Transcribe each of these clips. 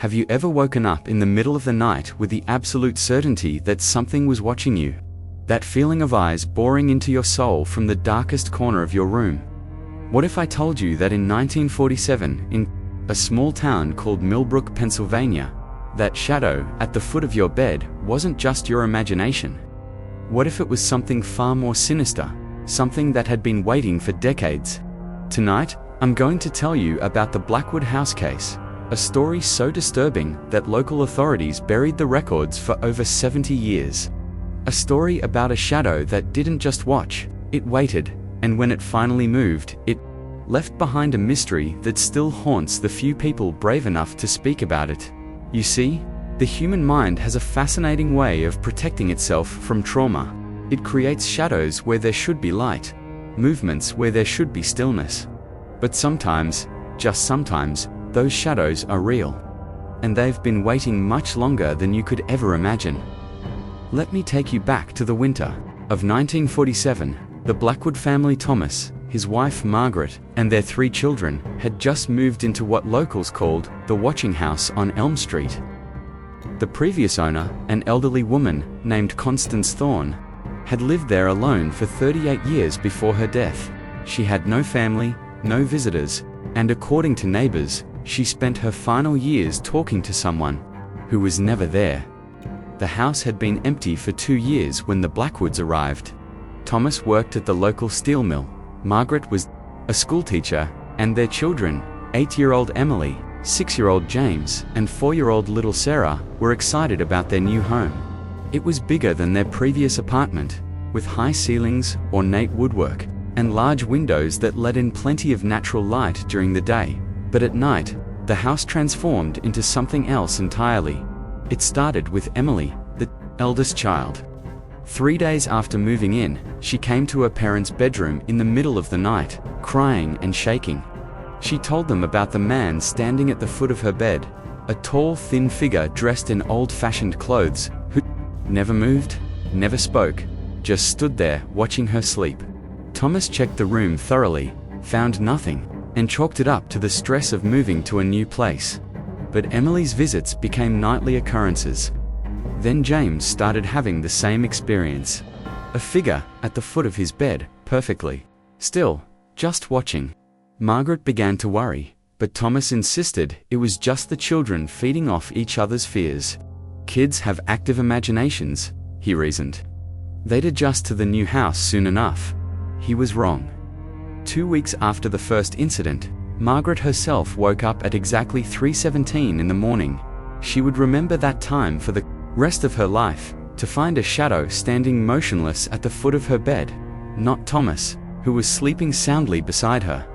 Have you ever woken up in the middle of the night with the absolute certainty that something was watching you? That feeling of eyes boring into your soul from the darkest corner of your room? What if I told you that in 1947, in a small town called Millbrook, Pennsylvania, that shadow at the foot of your bed wasn't just your imagination? What if it was something far more sinister, something that had been waiting for decades? Tonight, I'm going to tell you about the Blackwood House case, a story so disturbing that local authorities buried the records for over 70 years. A story about a shadow that didn't just watch, it waited, and when it finally moved, it left behind a mystery that still haunts the few people brave enough to speak about it. You see, the human mind has a fascinating way of protecting itself from trauma. It creates shadows where there should be light, movements where there should be stillness. But sometimes, just sometimes, those shadows are real. And they've been waiting much longer than you could ever imagine. Let me take you back to the winter of 1947. The Blackwood family, Thomas, his wife Margaret, and their 3 children, had just moved into what locals called the Watching House on Elm Street. The previous owner, an elderly woman named Constance Thorne, had lived there alone for 38 years before her death. She had no family, no visitors, and according to neighbors, she spent her final years talking to someone who was never there. The house had been empty for 2 years when the Blackwoods arrived. Thomas worked at the local steel mill. Margaret was a schoolteacher, and their children, 8-year-old Emily, 6-year-old James, and 4-year-old little Sarah, were excited about their new home. It was bigger than their previous apartment, with high ceilings, ornate woodwork, and large windows that let in plenty of natural light during the day. But at night, the house transformed into something else entirely. It started with Emily, the eldest child. 3 days after moving in, she came to her parents' bedroom in the middle of the night, crying and shaking. She told them about the man standing at the foot of her bed, a tall, thin figure dressed in old-fashioned clothes, who never moved, never spoke, just stood there watching her sleep. Thomas checked the room thoroughly, found nothing, and chalked it up to the stress of moving to a new place. But Emily's visits became nightly occurrences. Then James started having the same experience. A figure at the foot of his bed, perfectly still, just watching. Margaret began to worry, but Thomas insisted it was just the children feeding off each other's fears. Kids have active imaginations, he reasoned. They'd adjust to the new house soon enough. He was wrong. 2 weeks after the first incident, Margaret herself woke up at exactly 3:17 in the morning. She would remember that time for the rest of her life, to find a shadow standing motionless at the foot of her bed, not Thomas, who was sleeping soundly beside her.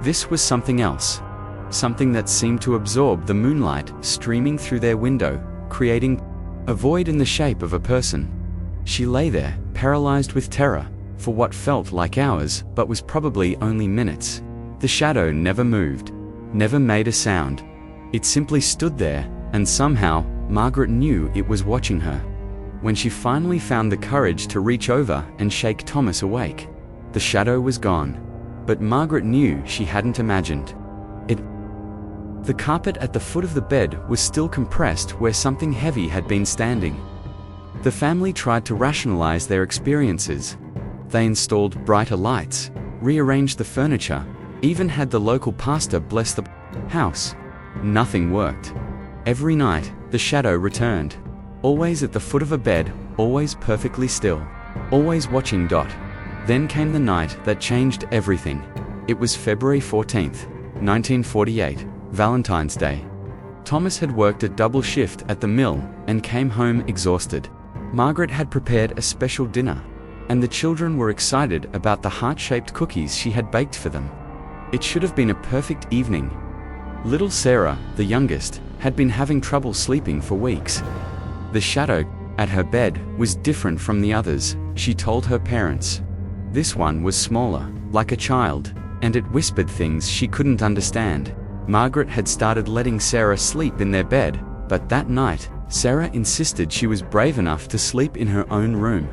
This was something else, something that seemed to absorb the moonlight streaming through their window, creating a void in the shape of a person. She lay there, paralyzed with terror, for what felt like hours but was probably only minutes. The shadow never moved, never made a sound. It simply stood there, and somehow, Margaret knew it was watching her. When she finally found the courage to reach over and shake Thomas awake, the shadow was gone. But Margaret knew she hadn't imagined it. The carpet at the foot of the bed was still compressed where something heavy had been standing. The family tried to rationalize their experiences. They installed brighter lights, rearranged the furniture, even had the local pastor bless the house. Nothing worked. Every night, the shadow returned. Always at the foot of a bed, always perfectly still, always watching. Then came the night that changed everything. It was February 14th, 1948, Valentine's Day. Thomas had worked a double shift at the mill and came home exhausted. Margaret had prepared a special dinner, and the children were excited about the heart-shaped cookies she had baked for them. It should have been a perfect evening. Little Sarah, the youngest, had been having trouble sleeping for weeks. The shadow at her bed was different from the others, she told her parents. This one was smaller, like a child, and it whispered things she couldn't understand. Margaret had started letting Sarah sleep in their bed, but that night, Sarah insisted she was brave enough to sleep in her own room.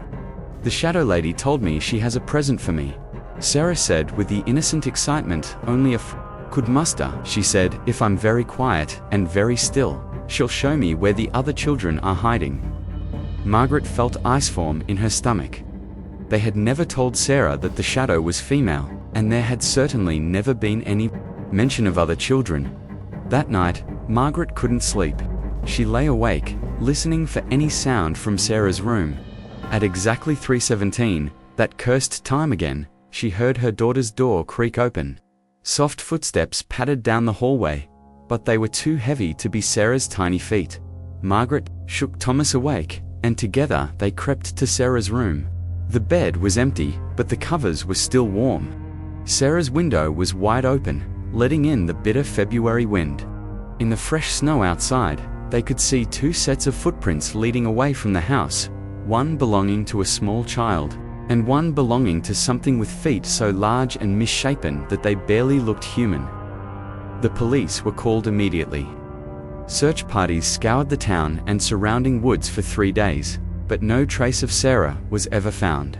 The shadow lady told me she has a present for me, Sarah said with the innocent excitement only a could muster, she said, if I'm very quiet and very still, she'll show me where the other children are hiding. Margaret felt ice form in her stomach. They had never told Sarah that the shadow was female, and there had certainly never been any mention of other children. That night, Margaret couldn't sleep. She lay awake, listening for any sound from Sarah's room. At exactly 3:17, that cursed time again, she heard her daughter's door creak open. Soft footsteps pattered down the hallway, but they were too heavy to be Sarah's tiny feet. Margaret shook Thomas awake, and together they crept to Sarah's room. The bed was empty, but the covers were still warm. Sarah's window was wide open, letting in the bitter February wind. In the fresh snow outside, they could see two sets of footprints leading away from the house, one belonging to a small child, and one belonging to something with feet so large and misshapen that they barely looked human. The police were called immediately. Search parties scoured the town and surrounding woods for 3 days, but no trace of Sarah was ever found.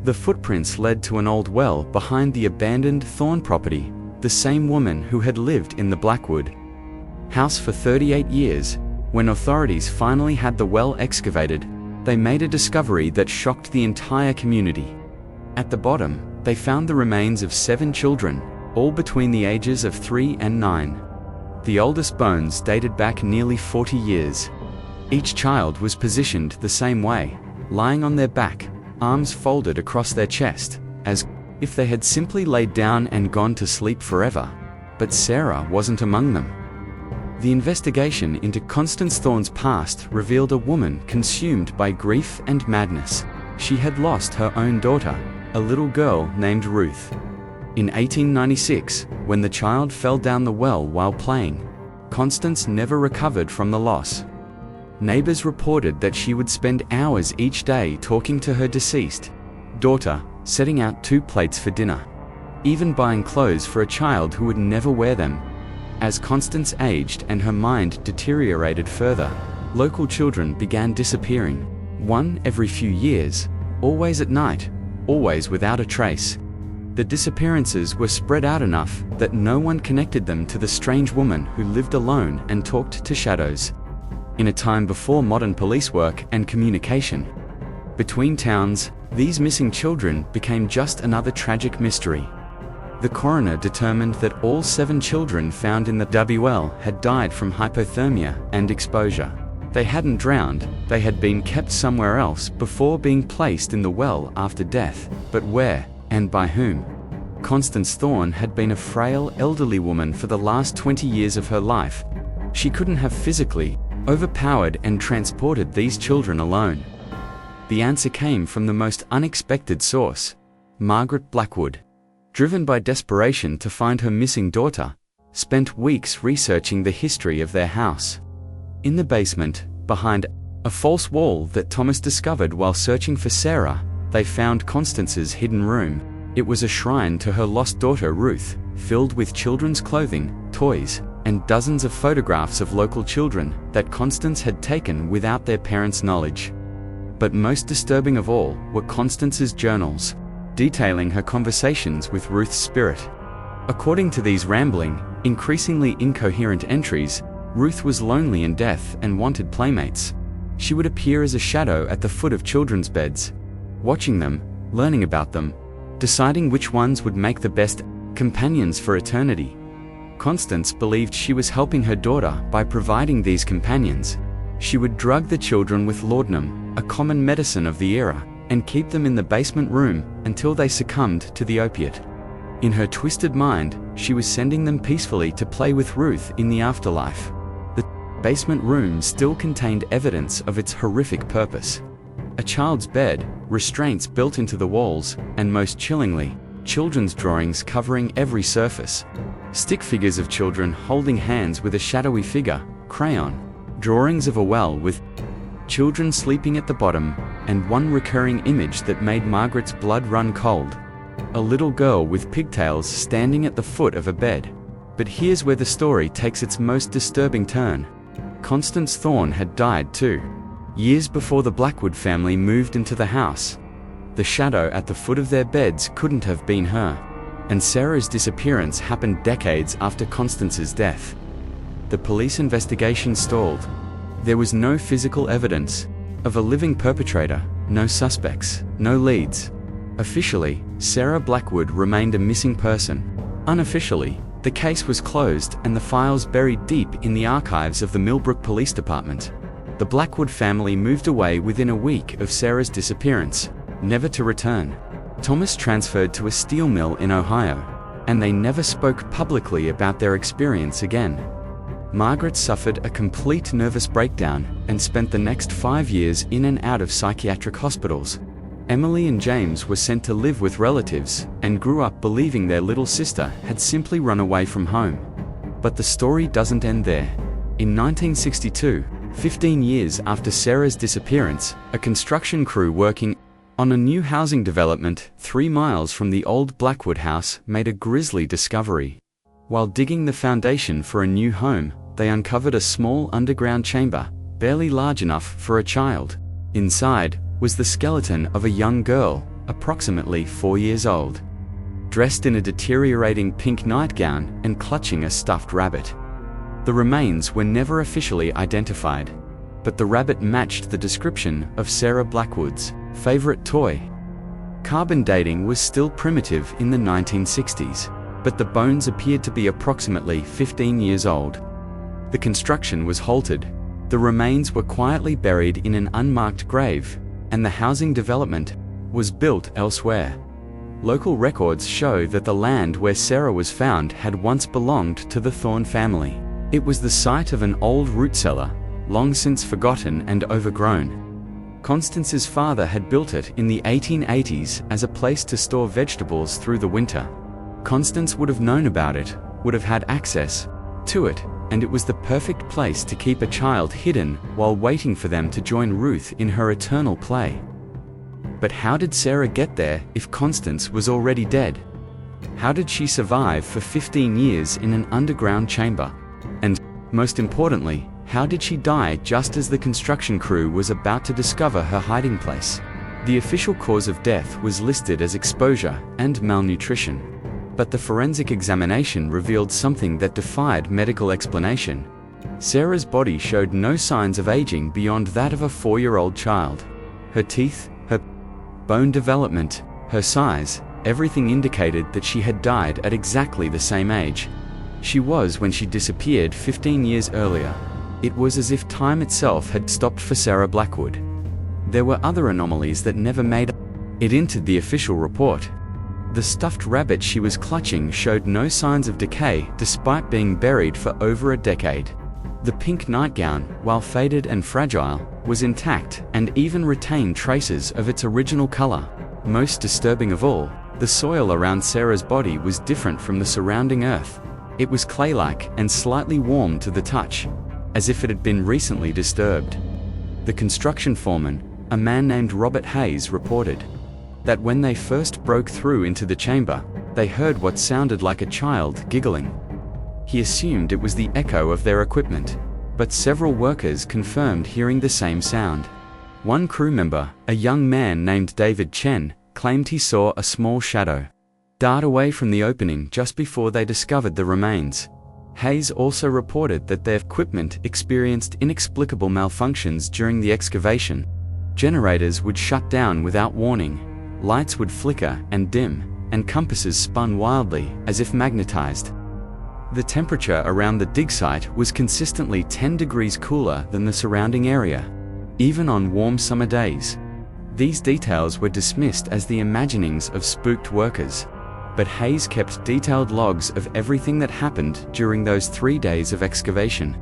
The footprints led to an old well behind the abandoned Thorne property, the same woman who had lived in the Blackwood house for 38 years. When authorities finally had the well excavated, they made a discovery that shocked the entire community. At the bottom, they found the remains of 7 children, all between the ages of 3 and 9. The oldest bones dated back nearly 40 years. Each child was positioned the same way, lying on their back, arms folded across their chest, as if they had simply laid down and gone to sleep forever. But Sarah wasn't among them. The investigation into Constance Thorne's past revealed a woman consumed by grief and madness. She had lost her own daughter, a little girl named Ruth. In 1896, when the child fell down the well while playing, Constance never recovered from the loss. Neighbors reported that she would spend hours each day talking to her deceased daughter, setting out 2 plates for dinner, even buying clothes for a child who would never wear them. As Constance aged and her mind deteriorated further, local children began disappearing, one every few years, always at night, always without a trace. The disappearances were spread out enough that no one connected them to the strange woman who lived alone and talked to shadows. In a time before modern police work and communication between towns, these missing children became just another tragic mystery. The coroner determined that all 7 children found in the WL had died from hypothermia and exposure. They hadn't drowned, they had been kept somewhere else before being placed in the well after death, but where, and by whom? Constance Thorne had been a frail, elderly woman for the last 20 years of her life. She couldn't have physically overpowered and transported these children alone. The answer came from the most unexpected source: Margaret Blackwood. Driven by desperation to find her missing daughter, spent weeks researching the history of their house. In the basement, behind a false wall that Thomas discovered while searching for Sarah, they found Constance's hidden room. It was a shrine to her lost daughter Ruth, filled with children's clothing, toys, and dozens of photographs of local children that Constance had taken without their parents' knowledge. But most disturbing of all were Constance's journals, detailing her conversations with Ruth's spirit. According to these rambling, increasingly incoherent entries, Ruth was lonely in death and wanted playmates. She would appear as a shadow at the foot of children's beds, watching them, learning about them, deciding which ones would make the best companions for eternity. Constance believed she was helping her daughter by providing these companions. She would drug the children with laudanum, a common medicine of the era, and keep them in the basement room until they succumbed to the opiate. In her twisted mind, she was sending them peacefully to play with Ruth in the afterlife. The basement room still contained evidence of its horrific purpose. A child's bed, restraints built into the walls, and most chillingly, children's drawings covering every surface. Stick figures of children holding hands with a shadowy figure, crayon, drawings of a well with children sleeping at the bottom, and one recurring image that made Margaret's blood run cold: a little girl with pigtails standing at the foot of a bed. But here's where the story takes its most disturbing turn. Constance Thorne had died too, years before the Blackwood family moved into the house. The shadow at the foot of their beds couldn't have been her. and Sarah's disappearance happened decades after Constance's death. The police investigation stalled. There was no physical evidence of a living perpetrator, no suspects, no leads. Officially, Sarah Blackwood remained a missing person. Unofficially, the case was closed and the files buried deep in the archives of the Millbrook Police Department. The Blackwood family moved away within a week of Sarah's disappearance, never to return. Thomas transferred to a steel mill in Ohio, and they never spoke publicly about their experience again. Margaret suffered a complete nervous breakdown and spent the next 5 years in and out of psychiatric hospitals. Emily and James were sent to live with relatives and grew up believing their little sister had simply run away from home. But the story doesn't end there. In 1962, 15 years after Sarah's disappearance, a construction crew working on a new housing development 3 miles from the old Blackwood house made a grisly discovery. While digging the foundation for a new home, they uncovered a small underground chamber, barely large enough for a child. Inside was the skeleton of a young girl, approximately 4 years old, dressed in a deteriorating pink nightgown and clutching a stuffed rabbit. The remains were never officially identified, but the rabbit matched the description of Sarah Blackwood's favorite toy. Carbon dating was still primitive in the 1960s, but the bones appeared to be approximately 15 years old. The construction was halted. The remains were quietly buried in an unmarked grave, and the housing development was built elsewhere. Local records show that the land where Sarah was found had once belonged to the Thorne family. It was the site of an old root cellar, long since forgotten and overgrown. Constance's father had built it in the 1880s as a place to store vegetables through the winter. Constance would have known about it, would have had access to it, and it was the perfect place to keep a child hidden while waiting for them to join Ruth in her eternal play. But how did Sarah get there if Constance was already dead? How did she survive for 15 years in an underground chamber? And, most importantly, how did she die just as the construction crew was about to discover her hiding place? The official cause of death was listed as exposure and malnutrition. But the forensic examination revealed something that defied medical explanation. Sarah's body showed no signs of aging beyond that of a 4-year-old child. Her teeth, her bone development, her size, everything indicated that she had died at exactly the same age she was when she disappeared 15 years earlier. It was as if time itself had stopped for Sarah Blackwood. There were other anomalies that never made it into the official report. The stuffed rabbit she was clutching showed no signs of decay despite being buried for over a decade. The pink nightgown, while faded and fragile, was intact and even retained traces of its original color. Most disturbing of all, the soil around Sarah's body was different from the surrounding earth. It was clay-like and slightly warm to the touch, as if it had been recently disturbed. The construction foreman, a man named Robert Hayes, reported that when they first broke through into the chamber, they heard what sounded like a child giggling. He assumed it was the echo of their equipment, but several workers confirmed hearing the same sound. One crew member, a young man named David Chen, claimed he saw a small shadow dart away from the opening just before they discovered the remains. Hayes also reported that their equipment experienced inexplicable malfunctions during the excavation. Generators would shut down without warning, lights would flicker and dim, and compasses spun wildly, as if magnetized. The temperature around the dig site was consistently 10 degrees cooler than the surrounding area, even on warm summer days. These details were dismissed as the imaginings of spooked workers, but Hayes kept detailed logs of everything that happened during those 3 days of excavation.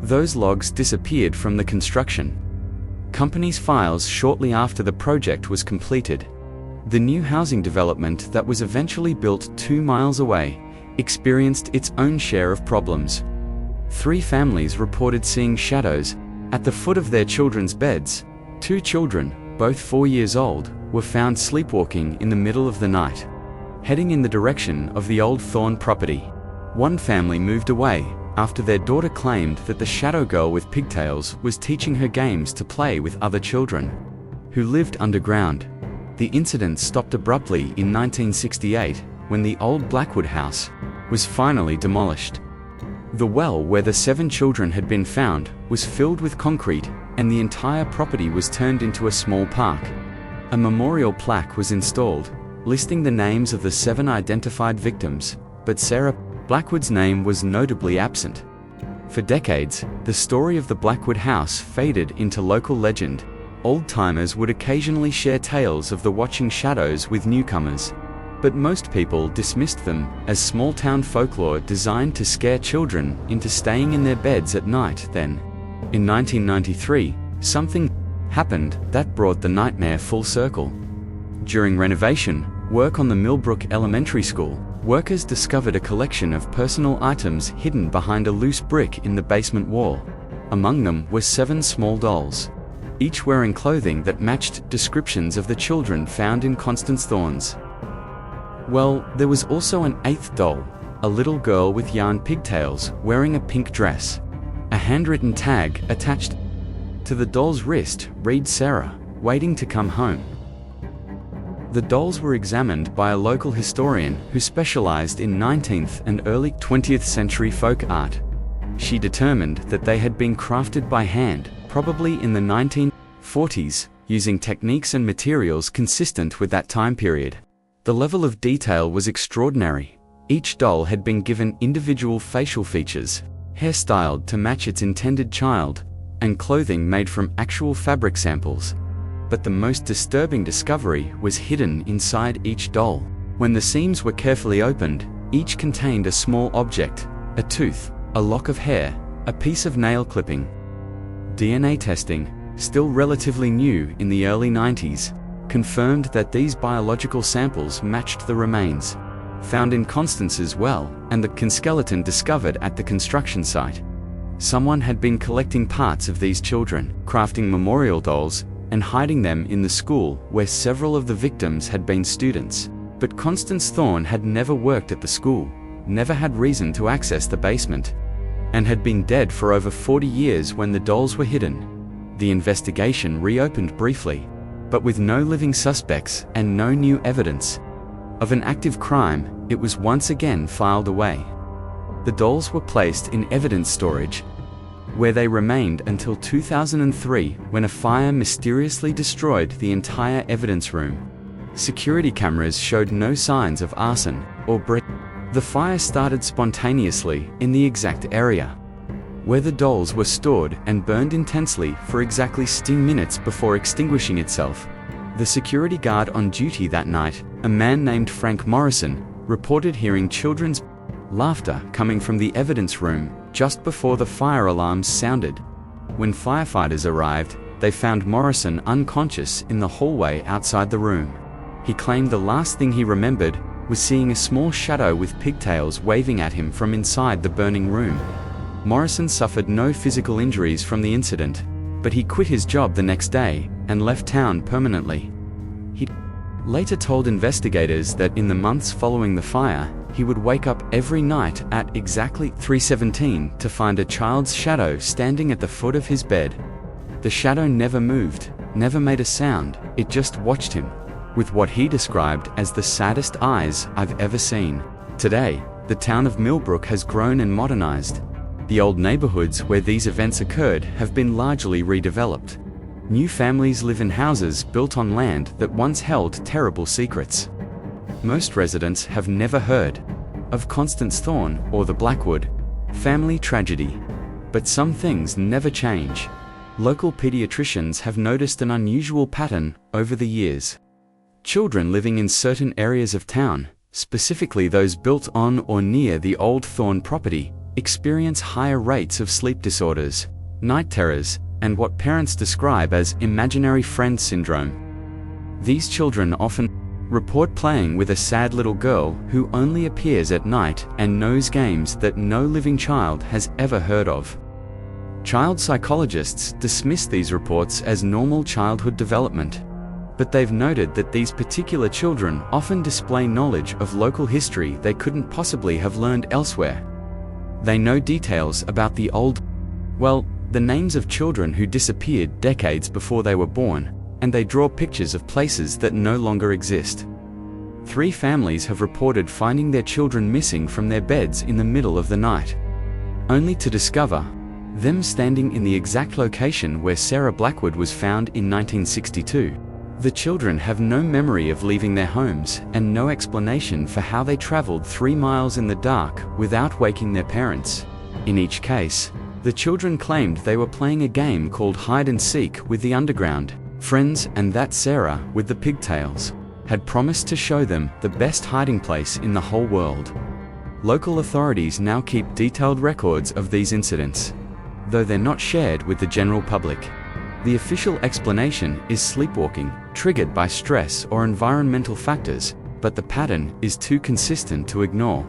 Those logs disappeared from the construction company's files shortly after the project was completed. The new housing development that was eventually built 2 miles away experienced its own share of problems. 3 families reported seeing shadows at the foot of their children's beds. 2 children, both 4 years old, were found sleepwalking in the middle of the night, heading in the direction of the old Thorne property. One family moved away after their daughter claimed that the shadow girl with pigtails was teaching her games to play with other children who lived underground. The incident stopped abruptly in 1968, when the old Blackwood house was finally demolished. The well where the 7 children had been found was filled with concrete, and the entire property was turned into a small park. A memorial plaque was installed, listing the names of the 7 identified victims, but Sarah Blackwood's name was notably absent. For decades, the story of the Blackwood house faded into local legend. Old-timers would occasionally share tales of the watching shadows with newcomers, but most people dismissed them as small-town folklore designed to scare children into staying in their beds at night. Then, in 1993, something happened that brought the nightmare full circle. During renovation work on the Millbrook Elementary School, workers discovered a collection of personal items hidden behind a loose brick in the basement wall. Among them were 7 small dolls, each wearing clothing that matched descriptions of the children found in Constance Thorne's. Well, there was also an 8th doll, a little girl with yarn pigtails wearing a pink dress. A handwritten tag attached to the doll's wrist read "Sarah, waiting to come home." The dolls were examined by a local historian who specialized in 19th and early 20th century folk art. She determined that they had been crafted by hand, probably in the 1940s, using techniques and materials consistent with that time period. The level of detail was extraordinary. Each doll had been given individual facial features, hairstyled to match its intended child, and clothing made from actual fabric samples. But the most disturbing discovery was hidden inside each doll. When the seams were carefully opened, each contained a small object: a tooth, a lock of hair, a piece of nail clipping. DNA testing, still relatively new in the early 90s, confirmed that these biological samples matched the remains found in Constance's well and the skeleton discovered at the construction site. Someone had been collecting parts of these children, crafting memorial dolls, and hiding them in the school where several of the victims had been students. But Constance Thorne had never worked at the school, never had reason to access the basement, and had been dead for over 40 years when the dolls were hidden. The investigation reopened briefly, but with no living suspects and no new evidence of an active crime, it was once again filed away. The dolls were placed in evidence storage, where they remained until 2003, when a fire mysteriously destroyed the entire evidence room. Security cameras showed no signs of arson or breach. The fire started spontaneously in the exact area where the dolls were stored and burned intensely for exactly 16 minutes before extinguishing itself. The security guard on duty that night, a man named Frank Morrison, reported hearing children's laughter coming from the evidence room just before the fire alarms sounded. When firefighters arrived, they found Morrison unconscious in the hallway outside the room. He claimed the last thing he remembered was seeing a small shadow with pigtails waving at him from inside the burning room. Morrison suffered no physical injuries from the incident, but he quit his job the next day and left town permanently. He later told investigators that in the months following the fire, he would wake up every night at exactly 3:17 to find a child's shadow standing at the foot of his bed. The shadow never moved, never made a sound, it just watched him, with what he described as the saddest eyes I've ever seen. Today, the town of Millbrook has grown and modernized. The old neighborhoods where these events occurred have been largely redeveloped. New families live in houses built on land that once held terrible secrets. Most residents have never heard of Constance Thorne or the Blackwood family tragedy. But some things never change. Local pediatricians have noticed an unusual pattern over the years. Children living in certain areas of town, specifically those built on or near the old Thorne property, experience higher rates of sleep disorders, night terrors, and what parents describe as imaginary friend syndrome. These children often report playing with a sad little girl who only appears at night and knows games that no living child has ever heard of. Child psychologists dismiss these reports as normal childhood development, but they've noted that these particular children often display knowledge of local history they couldn't possibly have learned elsewhere. They know details about the names of children who disappeared decades before they were born, and they draw pictures of places that no longer exist. 3 families have reported finding their children missing from their beds in the middle of the night, only to discover them standing in the exact location where Sarah Blackwood was found in 1962. The children have no memory of leaving their homes and no explanation for how they traveled 3 miles in the dark without waking their parents. In each case, the children claimed they were playing a game called hide and seek with the underground friends, and that Sarah, with the pigtails, had promised to show them the best hiding place in the whole world. Local authorities now keep detailed records of these incidents, though they're not shared with the general public. The official explanation is sleepwalking, triggered by stress or environmental factors, but the pattern is too consistent to ignore.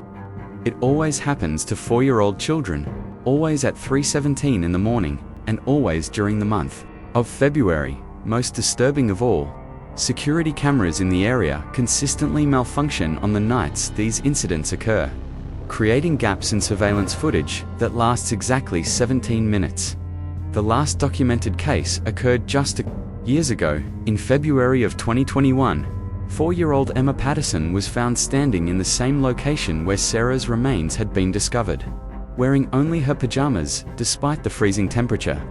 It always happens to 4-year-old children, always at 3:17 in the morning, and always during the month of February. Most disturbing of all, security cameras in the area consistently malfunction on the nights these incidents occur, creating gaps in surveillance footage that lasts exactly 17 minutes. The last documented case occurred just years ago. In February of 2021, 4-year-old Emma Patterson was found standing in the same location where Sarah's remains had been discovered, wearing only her pajamas despite the freezing temperature.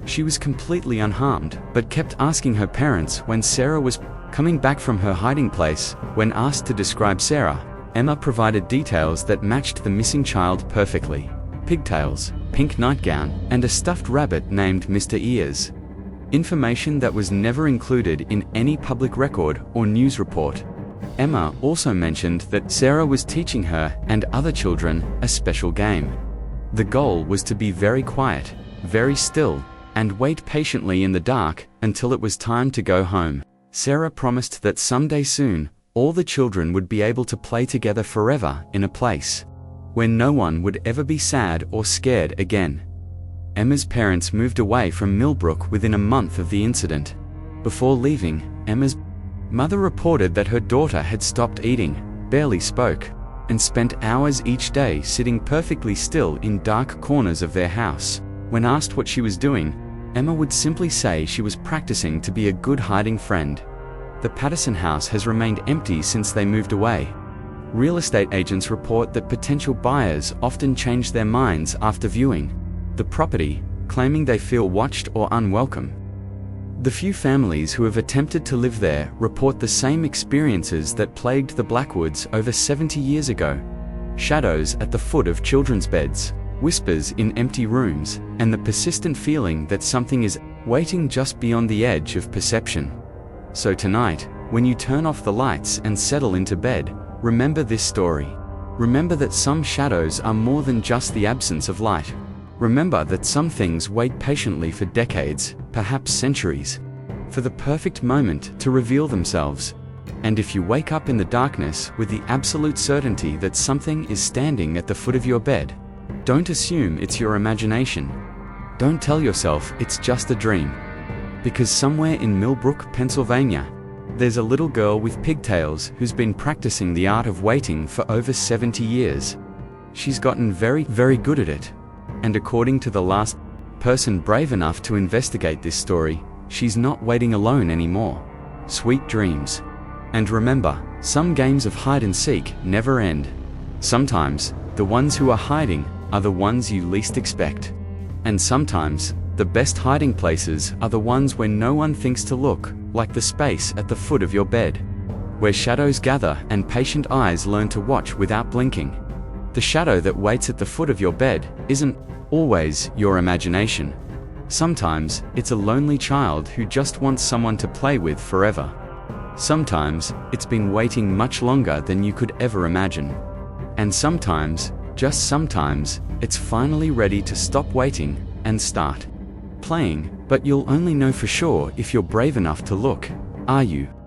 She was completely unharmed, but kept asking her parents when Sarah was coming back from her hiding place. When asked to describe Sarah, Emma provided details that matched the missing child perfectly: pigtails, pink nightgown, and a stuffed rabbit named Mr. Ears. Information that was never included in any public record or news report. Emma also mentioned that Sarah was teaching her and other children a special game. The goal was to be very quiet, very still, and wait patiently in the dark until it was time to go home. Sarah promised that someday soon, all the children would be able to play together forever in a place where no one would ever be sad or scared again. Emma's parents moved away from Millbrook within a month of the incident. Before leaving, Emma's mother reported that her daughter had stopped eating, barely spoke, and spent hours each day sitting perfectly still in dark corners of their house. When asked what she was doing, Emma would simply say she was practicing to be a good hiding friend. The Patterson house has remained empty since they moved away. Real estate agents report that potential buyers often change their minds after viewing the property, claiming they feel watched or unwelcome. The few families who have attempted to live there report the same experiences that plagued the Blackwoods over 70 years ago: shadows at the foot of children's beds, whispers in empty rooms, and the persistent feeling that something is waiting just beyond the edge of perception. So tonight, when you turn off the lights and settle into bed, remember this story. Remember that some shadows are more than just the absence of light. Remember that some things wait patiently for decades, perhaps centuries, for the perfect moment to reveal themselves. And if you wake up in the darkness with the absolute certainty that something is standing at the foot of your bed, don't assume it's your imagination. Don't tell yourself it's just a dream. Because somewhere in Millbrook, Pennsylvania, there's a little girl with pigtails who's been practicing the art of waiting for over 70 years. She's gotten very, very good at it. And according to the last person brave enough to investigate this story, she's not waiting alone anymore. Sweet dreams. And remember, some games of hide and seek never end. Sometimes, the ones who are hiding are the ones you least expect. And sometimes, the best hiding places are the ones where no one thinks to look, like the space at the foot of your bed, where shadows gather and patient eyes learn to watch without blinking. The shadow that waits at the foot of your bed isn't always your imagination. Sometimes, it's a lonely child who just wants someone to play with forever. Sometimes, it's been waiting much longer than you could ever imagine. And sometimes, just sometimes, it's finally ready to stop waiting and start playing, but you'll only know for sure if you're brave enough to look. Are you?